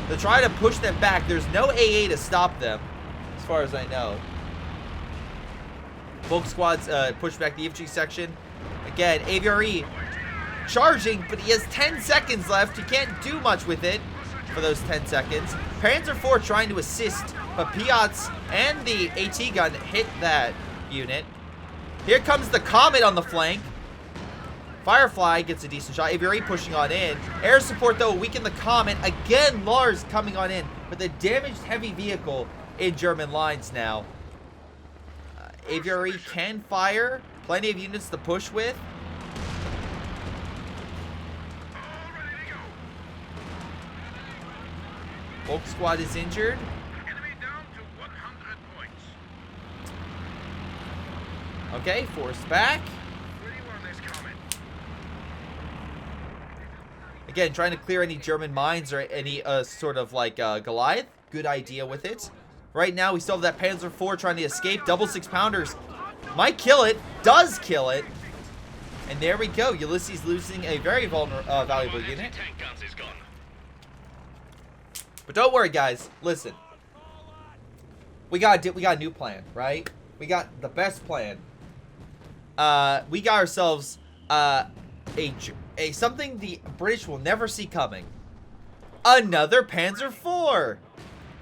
to try to push them back. There's no AA to stop them, as far as I know. Volk squads push back the infantry section. Again, AVRE charging, but he has 10 seconds left. He can't do much with it for those 10 seconds. Panzer IV trying to assist, but Piats and the AT gun hit that unit. Here comes the Comet on the flank. Firefly gets a decent shot. Aphyria pushing on in. Air support, though, weaken the Comet. Again, Lars coming on in with a damaged heavy vehicle in German lines now. Aphyria can fire. Plenty of units to push with. Volk squad is injured. Enemy down to 100 points. Okay, force back. Again, trying to clear any German mines or any sort of like Goliath. Good idea with it. Right now, we still have that Panzer IV trying to escape. Double 6-pounders. Might kill it. Does kill it. And there we go. Ulysses losing a very valuable unit. But don't worry, guys. Listen. We got a new plan, right? We got the best plan. We got ourselves something the British will never see coming. Another Panzer IV.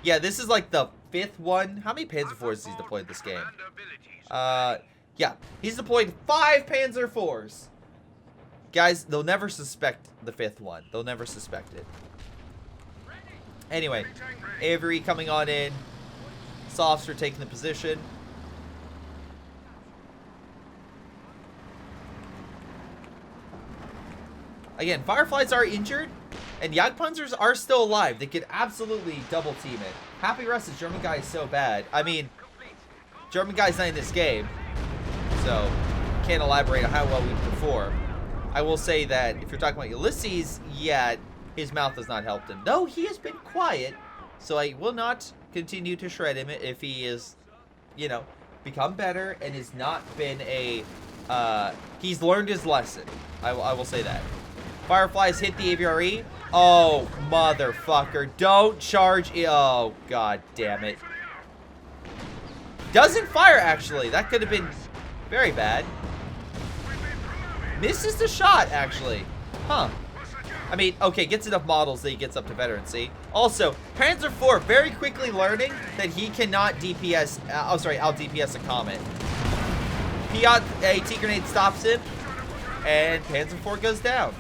Yeah, this is like the 5th one. How many Panzer IVs has he deployed this game? Yeah, he's deployed 5 Panzer IVs. Guys, they'll never suspect the 5th one. They'll never suspect it. Anyway, Aphyria coming on in. Softs are taking the position. Again, Fireflies are injured, and Jagdpanzers are still alive. They could absolutely double team it. Happy Russ, this German guy is so bad. I mean, German guy's not in this game, so can't elaborate on how well we perform. I will say that if you're talking about Ulysses, yeah, his mouth has not helped him. No, he has been quiet, so I will not continue to shred him if he is, you know, become better and has not been a, he's learned his lesson. I will say that. Fireflies hit the Aphyria. Oh, motherfucker. Don't charge. Oh, god damn it. Doesn't fire, actually. That could have been very bad. Misses the shot, actually. Huh. I mean, okay, gets enough models that he gets up to veterancy. Also, Panzer IV very quickly learning that he cannot DPS, out DPS a Comet. A T-grenade stops him, and Panzer IV goes down.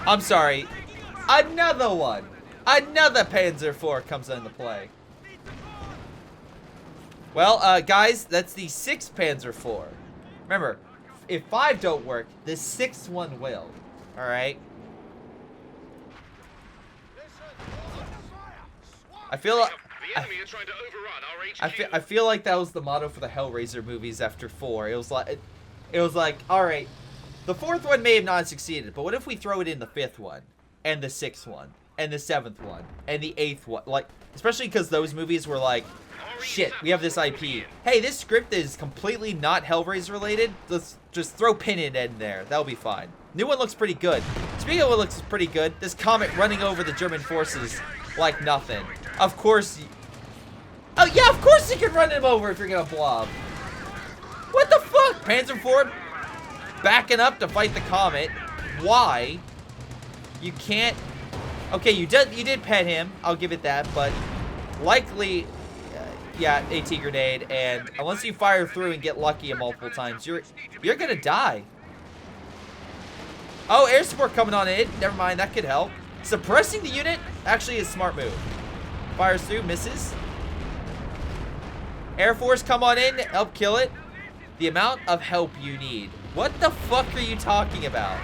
I'm sorry. Another one. Another Panzer IV comes into play. Well, guys, that's the 6th Panzer IV. Remember, if 5 don't work, the 6th one will. All right. I feel like that was the motto for the Hellraiser movies after 4. It was like, all right, the 4th one may have not succeeded, but what if we throw it in the 5th one, and the 6th one, and the 7th one, and the 8th one? Like, especially because those movies were like, shit, we have this IP. Hey, this script is completely not Hellraiser related. Let's just throw Pin in there. That'll be fine. New one looks pretty good. Speaking of what looks pretty good, this Comet running over the German forces like nothing. Of course. Oh, yeah, of course you can run him over if you're going to blob. What the fuck? Panzer IV backing up to fight the Comet. Why? You can't. Okay, you did pet him. I'll give it that, but likely. Yeah, AT grenade, and unless you fire through and get lucky multiple times, you're gonna die. Oh, air support coming on in. Never mind, that could help. Suppressing the unit actually is a smart move. Fires through, misses. Air Force come on in, help kill it. The amount of help you need. What the fuck are you talking about?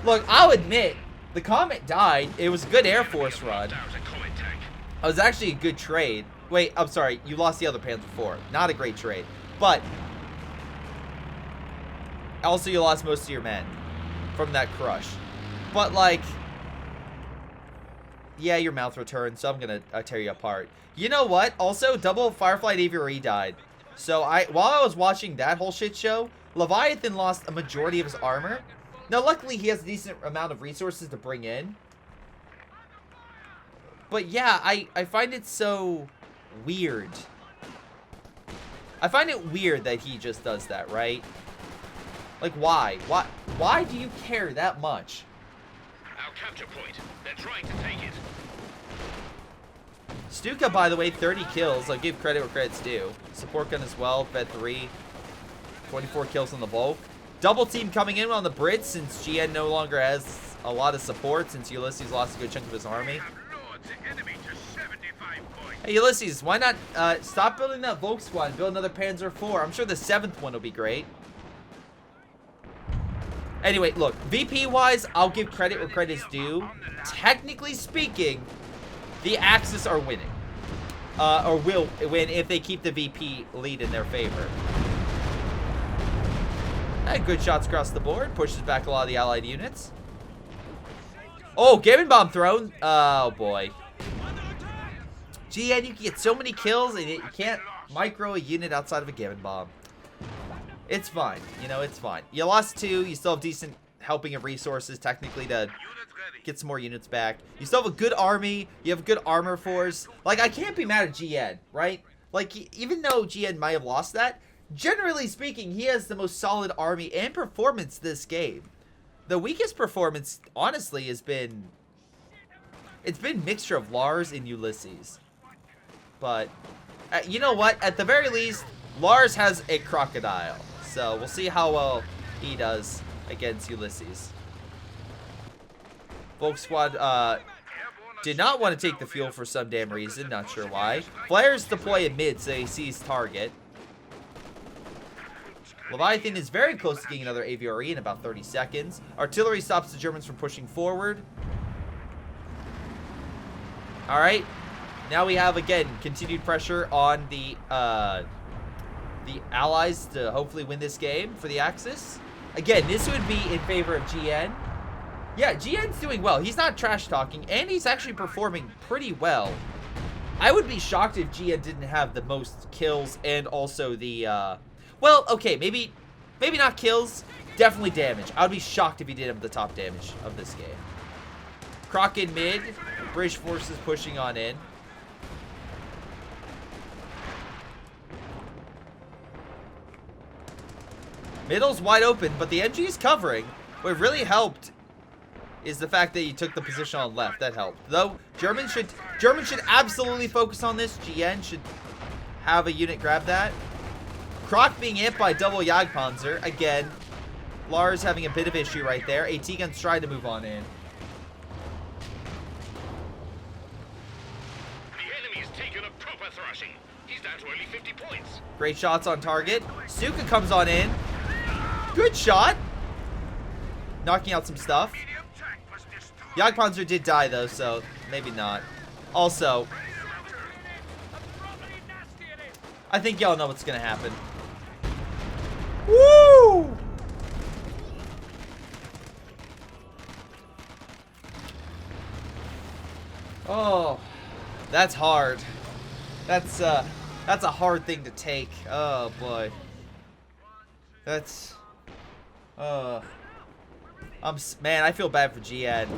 Look, I'll admit, the Comet died. It was a good Air Force run. It was actually a good trade. Wait, I'm sorry. You lost the other Panzer IV. Not a great trade. But, also you lost most of your men from that crush. But, like, yeah, your mouth returned, so I'm going to tear you apart. You know what? Also, double Firefly Aphyria died. So, while I was watching that whole shit show, Leviathan lost a majority of his armor. Now, luckily, he has a decent amount of resources to bring in. But, yeah, I find it so weird. I find it weird that he just does that, right? Like, why? Why do you care that much? Our capture point. They're trying to take it. Stuka, by the way, 30 kills. I'll give credit where credit's due. Support gun as well, Fed 3. 24 kills on the Volk. Double team coming in on the Brits since GN no longer has a lot of support since Ulysses lost a good chunk of his army. Hey, Ulysses, why not stop building that Volk squad and build another Panzer IV? I'm sure the 7th one will be great. Anyway, look, VP-wise, I'll give credit where credit is due. Technically speaking, the Axis are winning. Or will win if they keep the VP lead in their favor. And good shots across the board. Pushes back a lot of the allied units. Oh, Gammon Bomb thrown. Oh, boy. GN, you can get so many kills, and you can't micro a unit outside of a Gammon Bomb. It's fine. You know, it's fine. You lost 2. You still have decent helping of resources, technically, to get some more units back. You still have a good army. You have a good armor force. Like, I can't be mad at GN, right? Like, even though GN might have lost that, generally speaking, he has the most solid army and performance this game. The weakest performance, honestly, has been... It's been mixture of Lars and Ulysses. But, you know what? At the very least, Lars has a crocodile. So, we'll see how well he does against Ulysses. Volk squad did not want to take the fuel for some damn reason. Not sure why. Flares deploy in mid, so he sees target. Leviathan is very close to getting another AVRE in about 30 seconds. Artillery stops the Germans from pushing forward. Alright. Now we have, again, continued pressure on the Allies to hopefully win this game for the Axis. Again, this would be in favor of GN. Yeah, GN's doing well. He's not trash talking, and he's actually performing pretty well. I would be shocked if GN didn't have the most kills and also the, well, okay, maybe not kills, definitely damage. I would be shocked if he did have the top damage of this game. Croc in mid, British forces pushing on in. Middle's wide open, but the NG is covering. What really helped is the fact that he took the position on left. That helped. Though, Germans should absolutely focus on this. GN should have a unit grab that. Croc being hit by double Jagdpanzer. Again, Lars having a bit of issue right there. AT Gun's trying to move on in. The enemy's taken a proper thrashing. He's down to only 50 points. Great shots on target. Stuka comes on in. Good shot. Knocking out some stuff. Jagdpanzer did die, though, so maybe not. Also, I think y'all know what's going to happen. Woo! Oh, that's hard. That's a hard thing to take. Oh, boy. That's... man, I feel bad for GN.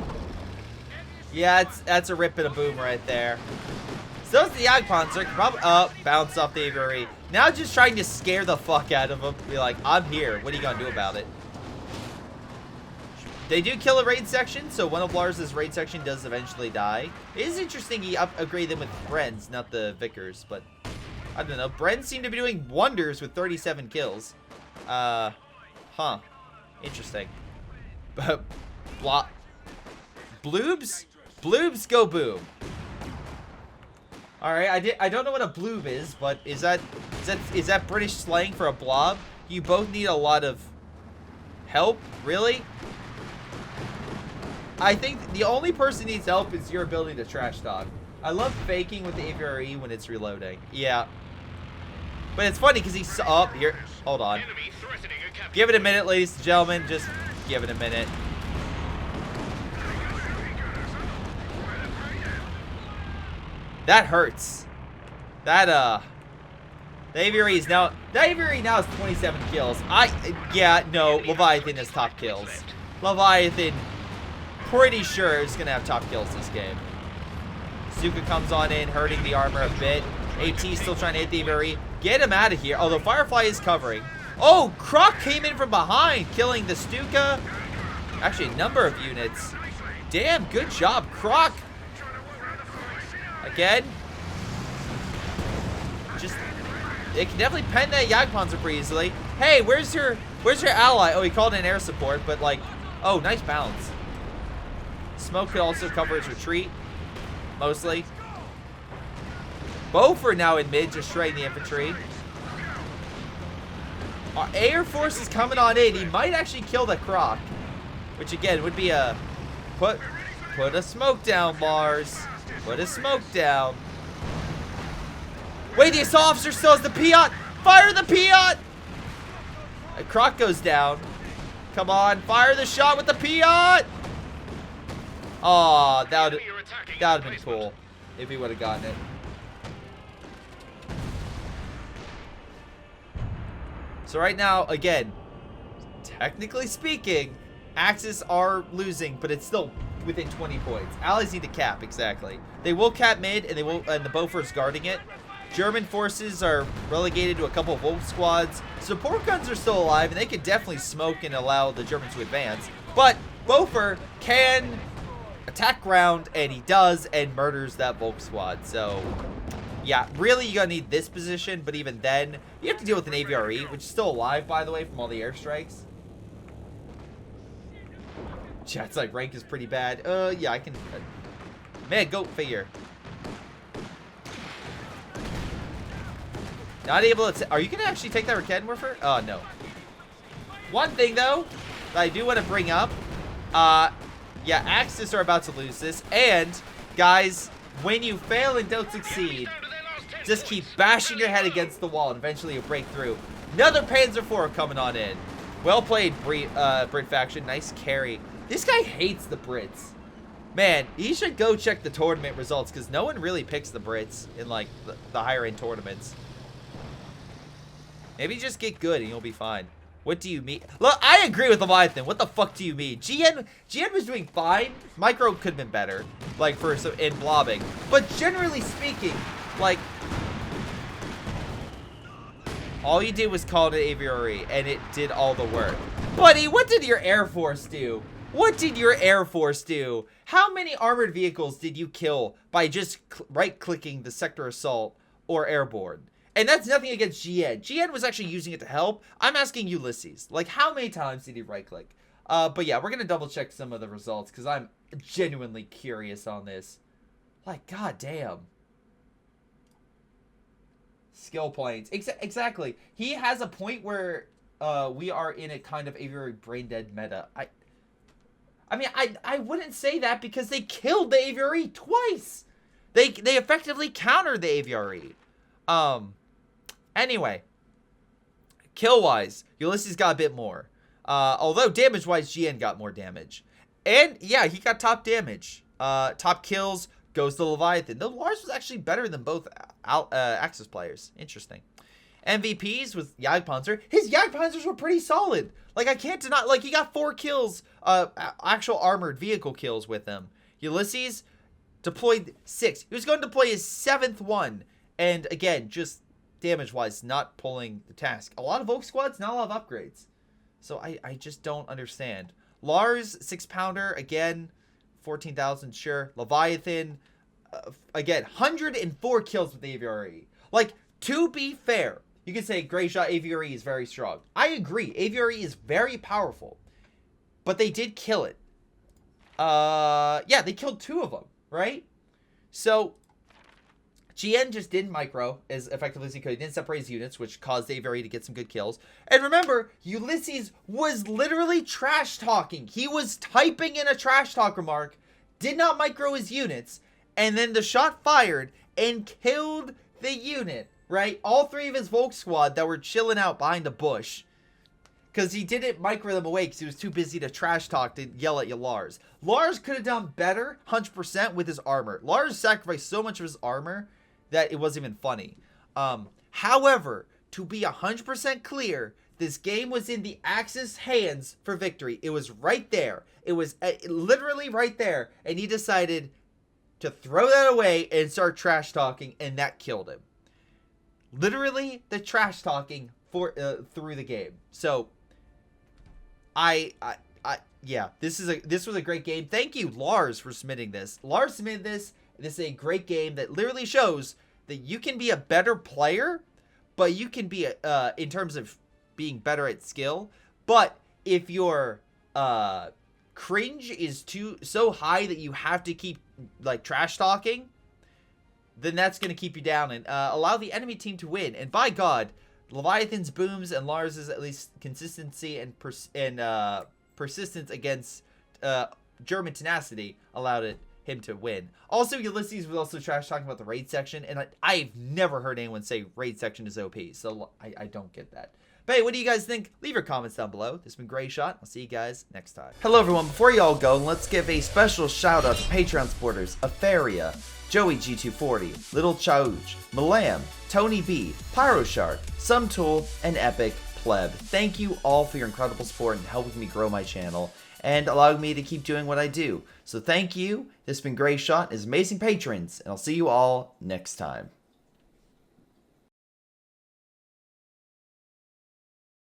Yeah, that's a rip and a boom right there. So it's the Jagdpanzer. Probably bounce off the AVRE. Now just trying to scare the fuck out of him. Be like, I'm here. What are you gonna do about it? They do kill a raid section, so one of Lars's raid section does eventually die. It is interesting he upgraded them with Bren's, not the Vickers, but I don't know. Bren seemed to be doing wonders with 37 kills. Huh. Interesting. Bloobs? Bloobs go boom. Alright, I don't know what a bloob is, but is that British slang for a blob? You both need a lot of help? Really? I think the only person who needs help is your ability to trash talk. I love faking with the AVRE when it's reloading. Yeah. But it's funny because he's up here. Hold on. Give it a minute, ladies and gentlemen. Just give it a minute. That hurts. That the AVRE now has 27 kills. No, Leviathan has top kills. Leviathan, pretty sure is gonna have top kills this game. Stuka comes on in, hurting the armor a bit. AT still trying to hit the AVRE. Get him out of here. Although Firefly is covering. Oh, Croc came in from behind, killing the Stuka. Actually, a number of units. Damn, good job, Croc. Again, just... It can definitely pen that Jagdpanzer pretty easily. Hey, where's your ally? Oh, he called in air support, but like... Oh, nice balance. Smoke could also cover his retreat. Mostly. Beaufort now in mid, just shredding the infantry. Our Air Force is coming on in. He might actually kill the Croc. Which again would be a... Put a smoke down, Lars. Put a smoke down. Wait, the assault officer still has the Piat. Fire the Piat. A Croc goes down. Come on, fire the shot with the Piat. Aw, that would have been cool if he would have gotten it. So right now, again, technically speaking, Axis are losing, but it's still within 20 points. Allies need to cap, exactly. They will cap mid, and the Beaufort's guarding it. German forces are relegated to a couple of Wolf squads. Support guns are still alive, and they could definitely smoke and allow the Germans to advance. But Beaufort can attack ground, and he does, and murders that Volk squad. So, yeah, really you gotta need this position, but even then, you have to deal with an AVRE, which is still alive, by the way, from all the airstrikes. Chat's like, rank is pretty bad. Yeah, I can... man, go figure. Not able to... Are you gonna actually take that Raketenwerfer? Oh, no. One thing, though, that I do want to bring up, yeah, Axis are about to lose this, and, guys, when you fail and don't succeed, just keep bashing your head against the wall, and eventually you'll break through. Another Panzer IV coming on in. Well played, Brit faction. Nice carry. This guy hates the Brits. Man, he should go check the tournament results, because no one really picks the Brits in, like, the higher-end tournaments. Maybe just get good, and you'll be fine. What do you mean? Look, I agree with Leviathan. What the fuck do you mean? GN was doing fine. Micro could have been better, like, in blobbing. But generally speaking, like, all you did was call it an AVRE, and it did all the work. Buddy, what did your Air Force do? What did your Air Force do? How many armored vehicles did you kill by just right-clicking the sector assault or airborne? And that's nothing against GN. GN was actually using it to help. I'm asking Ulysses. Like, how many times did he right-click? But yeah, we're going to double-check some of the results, because I'm genuinely curious on this. Like, goddamn. Skill planes. Exactly. He has a point where we are in a kind of AVRE brain-dead meta. I mean, I wouldn't say that, because they killed the AVRE twice. They effectively countered the AVRE. Anyway, kill-wise, Ulysses got a bit more. Although damage-wise, GN got more damage. And, yeah, he got top damage. Top kills goes to Leviathan. Though Lars was actually better than both Axis players. Interesting. MVPs with Jagdpanzer. His Jagdpanzers were pretty solid. Like, I can't deny, like, he got 4 kills, actual armored vehicle kills with him. Ulysses deployed 6. He was going to deploy his 7th one. And, again, just damage-wise, not pulling the task. A lot of Volk squads, not a lot of upgrades. So I just don't understand. Lars, 6-pounder, again, 14,000, sure. Leviathan, again, 104 kills with the AVRE. Like, to be fair, you can say Greyshot AVRE is very strong. I agree, AVRE is very powerful. But they did kill it. Yeah, they killed 2 of them, right? So GN just didn't micro as effectively as he could. He didn't separate his units, which caused AVRE to get some good kills. And remember, Ulysses was literally trash talking. He was typing in a trash talk remark, did not micro his units, and then the shot fired and killed the unit, right? All 3 of his Volk squad that were chilling out behind a bush. Because he didn't micro them away because he was too busy to trash talk to yell at you, Lars. Lars could have done better, 100%, with his armor. Lars sacrificed so much of his armor that it wasn't even funny. However, to be 100% clear, this game was in the Axis hands for victory. It was right there. It was literally right there. And he decided to throw that away and start trash talking, and that killed him. Literally, the trash talking through the game. So, yeah, this was a great game. Thank you, Lars, for submitting this. Lars submitted this. This is a great game that literally shows that you can be a better player, but you can be in terms of being better at skill. But if your cringe is so high that you have to keep like trash talking, then that's going to keep you down and allow the enemy team to win. And by God, Leviathan's booms and Lars's at least consistency and persistence against German tenacity allowed him to win. Also, Ulysses was also trash talking about the raid section, and I've never heard anyone say raid section is OP, so I don't get that. But hey, what do you guys think? Leave your comments down below. This has been Greyshot. I'll see you guys next time. Hello everyone, before y'all go, let's give a special shout out to Patreon supporters Aphyria, Joey G240, Little Chauge, Milam, tonybee, Pyroshark, XSomeToolx, and Epic Pleb. Thank you all for your incredible support and helping me grow my channel and allowing me to keep doing what I do. So thank you. This has been Greyshot, his amazing patrons, and I'll see you all next time.